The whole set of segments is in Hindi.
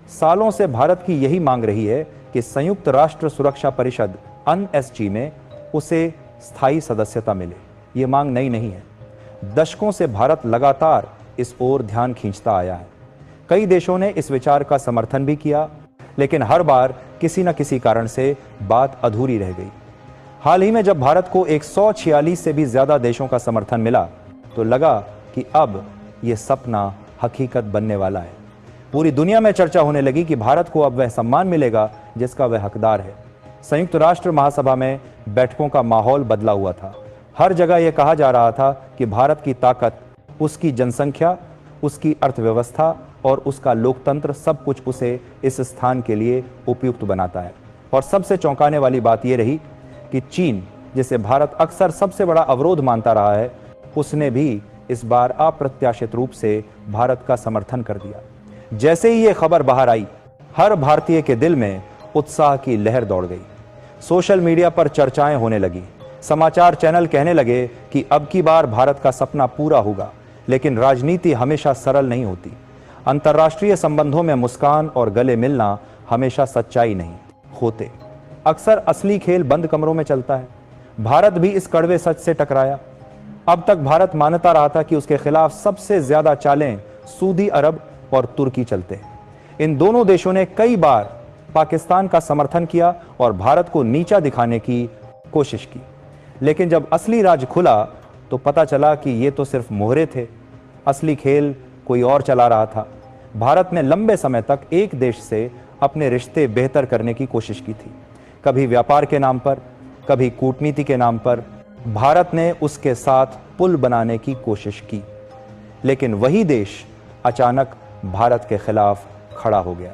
सालों से भारत की यही मांग रही है कि संयुक्त राष्ट्र सुरक्षा परिषद (NSG) में उसे स्थायी सदस्यता मिले। ये मांग नई नहीं है। दशकों से भारत लगातार इस ओर ध्यान खींचता आया है। कई देशों ने इस विचार का समर्थन भी किया, लेकिन हर बार किसी न किसी कारण से बात अधूरी रह गई। हाल ही में जब भारत को 146 से भी ज्यादा देशों का समर्थन मिला, तो लगा कि अब यह सपना हकीकत बनने वाला है। पूरी दुनिया में चर्चा होने लगी कि भारत को अब वह सम्मान मिलेगा जिसका वह हकदार है। संयुक्त राष्ट्र महासभा में बैठकों का माहौल बदला हुआ था। हर जगह यह कहा जा रहा था कि भारत की ताकत, उसकी जनसंख्या, उसकी अर्थव्यवस्था और उसका लोकतंत्र सब कुछ उसे इस स्थान के लिए उपयुक्त बनाता है। और सबसे चौंकाने वाली बात यह रही कि चीन, जिसे भारत अक्सर सबसे बड़ा अवरोध मानता रहा है, उसने भी इस बार अप्रत्याशित रूप से भारत का समर्थन कर दिया। जैसे ही यह खबर बाहर आई, हर भारतीय के दिल में उत्साह की लहर दौड़ गई। सोशल मीडिया पर चर्चाएं होने लगी। समाचार चैनल कहने लगे कि अब की बार भारत का सपना पूरा होगा। लेकिन राजनीति हमेशा सरल नहीं होती। अंतर्राष्ट्रीय संबंधों में मुस्कान और गले मिलना हमेशा सच्चाई नहीं होते। अक्सर असली खेल बंद कमरों में चलता है। भारत भी इस कड़वे सच से टकराया। अब तक भारत मानता रहा था कि उसके खिलाफ सबसे ज्यादा चालें सऊदी अरब और तुर्की चलते हैं। इन दोनों देशों ने कई बार पाकिस्तान का समर्थन किया और भारत को नीचा दिखाने की कोशिश की। लेकिन जब असली राज खुला तो पता चला कि ये तो सिर्फ मोहरे थे। असली खेल कोई और चला रहा था। भारत ने लंबे समय तक एक देश से अपने रिश्ते बेहतर करने की कोशिश की थी। कभी व्यापार के नाम पर, कभी कूटनीति के नाम पर भारत ने उसके साथ पुल बनाने की कोशिश की। लेकिन वही देश अचानक भारत के खिलाफ खड़ा हो गया।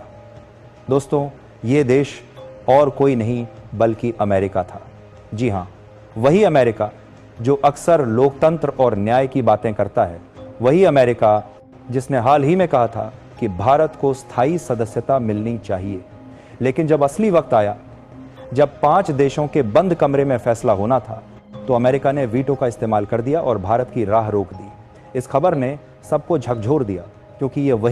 दोस्तों, ये देश और कोई नहीं बल्कि अमेरिका था। जी हाँ, वही अमेरिका जो अक्सर लोकतंत्र और न्याय की बातें करता है। वही अमेरिका जिसने हाल ही में कहा था कि भारत को स्थायी सदस्यता मिलनी चाहिए। लेकिन जब असली वक्त आया, जब 5 देशों के बंद कमरे में फैसला होना था, तो अमेरिका ने वीटो का इस्तेमाल कर दिया और भारत की राह रोक दी। इस खबर ने सबको झकझोर दिया, क्योंकि ये वही